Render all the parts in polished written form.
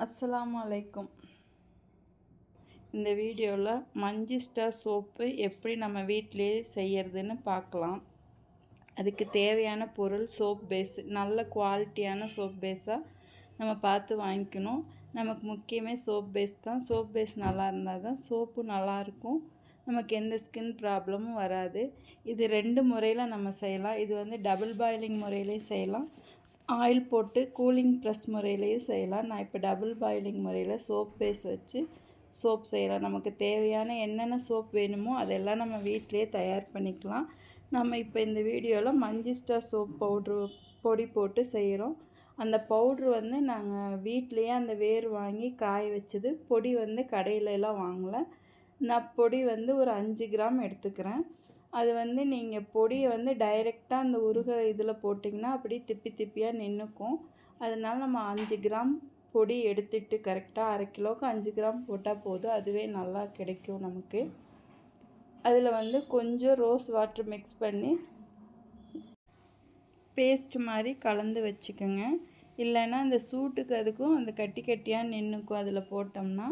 அஸ்ஸலாமு அலைக்கும். இந்த வீடியோவில் மஞ்சிஸ்டா சோப்பு எப்படி நம்ம வீட்டிலேயே செய்யறதுன்னு பார்க்கலாம். அதுக்கு தேவையான பொருள் சோப் பேஸ். நல்ல குவாலிட்டியான சோப் பேஸாக நம்ம பார்த்து வாங்கிக்கணும். நமக்கு முக்கியமே சோப் பேஸ் தான். சோப் பேஸ் நல்லா இருந்தால் தான் சோப்பு நல்லாயிருக்கும். நமக்கு எந்த ஸ்கின் ப்ராப்ளமும் வராது. இது 2 முறையில் நம்ம செய்யலாம். இது வந்து டபுள் பாயிலிங் முறையிலையும் செய்யலாம், ஆயில் போட்டு கூலிங் ப்ரெஸ் முறையிலையும் செய்யலாம். நான் இப்போ டபுள் பாயிலிங் முறையில் சோப் பேஸ் வச்சு சோப் செய்யலாம். நமக்கு தேவையான என்னென்ன சோப் வேணுமோ அதெல்லாம் நம்ம வீட்டிலே தயார் பண்ணிக்கலாம். நம்ம இப்போ இந்த வீடியோவில் மஞ்சிஸ்டா சோப் பொடி போட்டு செய்கிறோம். அந்த பவுட்ரு வந்து நாங்கள் வீட்லேயே அந்த வேர் வாங்கி காய வச்சது. பொடி வந்து கடையிலலாம் வாங்கலை. நான் பொடி வந்து ஒரு 5 கிராம் எடுத்துக்கிறேன். அது வந்து நீங்கள் பொடியை வந்து டைரெக்டாக அந்த உருகிற இதில் போட்டிங்கன்னா அப்படி திப்பி திப்பியாக நின்றுக்கும். அதனால் நம்ம 5 கிராம் பொடி எடுத்துட்டு கரெக்டாக 1/2 கிலோவுக்கு 5 கிராம் போட்டால் போதும். அதுவே நல்லா கிடைக்கும் நமக்கு. அதில் வந்து கொஞ்சம் ரோஸ் வாட்டர் மிக்ஸ் பண்ணி பேஸ்ட் மாதிரி கலந்து வச்சுக்கோங்க. இல்லைன்னா அந்த சூட்டுக்கு அதுக்கும் அந்த கட்டி கட்டியாக நின்றுக்கும் அதில் போட்டோம்னா.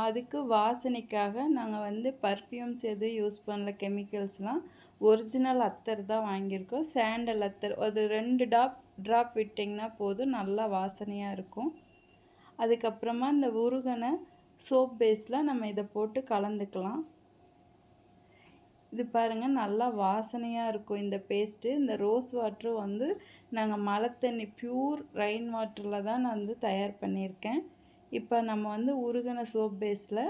அதுக்கு வாசனைக்காக நாங்கள் வந்து பர்ஃப்யூம்ஸ் எதுவும் யூஸ் பண்ணல. கெமிக்கல்ஸ்லாம் ஒரிஜினல் அத்தர் தான் வாங்கியிருக்கோம். சாண்டல் அத்தர் ஒரு 2 ட்ராப் விட்டிங்கன்னா போதும், நல்லா வாசனையாக இருக்கும். அதுக்கப்புறமா இந்த உருகின சோப் பேஸில் நம்ம இதை போட்டு கலந்துக்கலாம். இது பாருங்கள், நல்லா வாசனையாக இருக்கும் இந்த பேஸ்ட்டு. இந்த ரோஸ் வாட்ரு வந்து நாங்கள் மழை தண்ணி ப்யூர் ரெயின் வாட்டரில் தான் நான் வந்து தயார் பண்ணியிருக்கேன். இப்போ நம்ம வந்து உருகின சோப் பேஸில்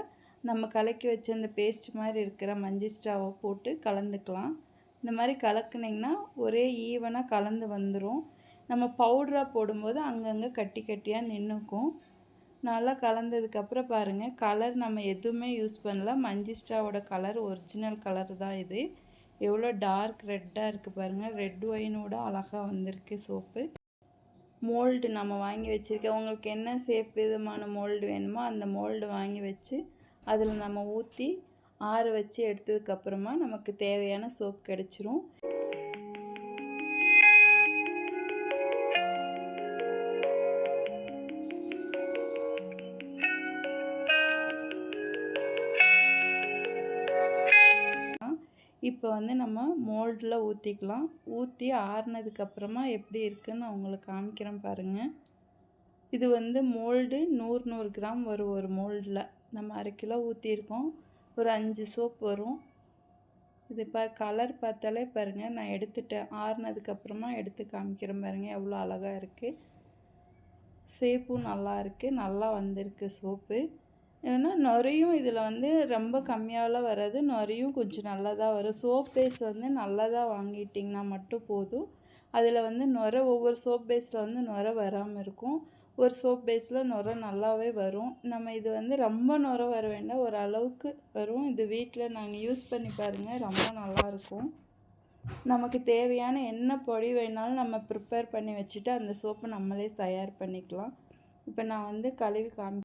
நம்ம கலக்கி வச்ச இந்த பேஸ்ட் மாதிரி இருக்கிற மஞ்சிஸ்டாவை போட்டு கலந்துக்கலாம். இந்த மாதிரி கலக்குனிங்கன்னா ஒரே ஈவனாக கலந்து வந்துடும். நம்ம பவுடராக போடும்போது அங்கங்கே கட்டி கட்டியாக நின்றுக்கும். நல்லா கலந்ததுக்கப்புறம் பாருங்கள், கலர் நம்ம எதுவுமே யூஸ் பண்ணல. மஞ்சிஸ்டாவோட கலர் ஒரிஜினல் கலர் தான் இது. எவ்வளோ டார்க் ரெட்டாக இருக்குது பாருங்கள். ரெட் ஒயினோட அழகாக வந்திருக்கு சோப்பு. மோல்டு நம்ம வாங்கி வச்சுருக்கேன். உங்களுக்கு என்ன ஷேப் விதமான மோல்டு வேணுமோ அந்த மோல்டு வாங்கி வச்சு அதில் நம்ம ஊற்றி ஆற வச்சு எடுத்ததுக்கப்புறமா நமக்கு தேவையான சோப் கிடச்சிரும். இப்போ வந்து நம்ம மோல்டில் ஊற்றிக்கலாம். ஊற்றி ஆறுனதுக்கப்புறமா எப்படி இருக்குதுன்னு நான் உங்களுக்கு காமிக்கிறேன் பாருங்கள். இது வந்து மோல்டு 100 கிராம் வரும் ஒரு மோல்டில். நம்ம 1/2 கிலோ ஊற்றிருக்கோம். ஒரு 5 சோப் வரும். இது கலர் பார்த்தாலே பாருங்கள், நான் எடுத்துட்டேன். ஆறுனதுக்கப்புறமா எடுத்து காமிக்கிறேன் பாருங்கள், எவ்வளோ அழகாக இருக்குது. ஷேப்பும் நல்லா இருக்குது, நல்லா வந்திருக்கு சோப்பு. ஏன்னா நுரையும் இதில் வந்து ரொம்ப கம்மியாகலாம் வராது. நுரையும் கொஞ்சம் நல்லா தான் வரும். சோப் பேஸ் வந்து நல்லதாக வாங்கிட்டிங்கன்னா மட்டும் போதும். அதில் வந்து நுரை ஒவ்வொரு சோப் பேஸில் வந்து நுரை வராமல் இருக்கும். ஒரு சோப் பேஸில் நுரை நல்லாவே வரும். நம்ம இது வந்து ரொம்ப நுரை வர வேண்டாம், ஒரு அளவுக்கு வரும். இது வீட்டில் நாங்கள் யூஸ் பண்ணி பாருங்கள், ரொம்ப நல்லாயிருக்கும். நமக்கு தேவையான என்ன பொடி வேணாலும் நம்ம ப்ரிப்பேர் பண்ணி வச்சுட்டு அந்த சோப்பை நம்மளே தயார் பண்ணிக்கலாம். இப்போ நான் வந்து கழுவி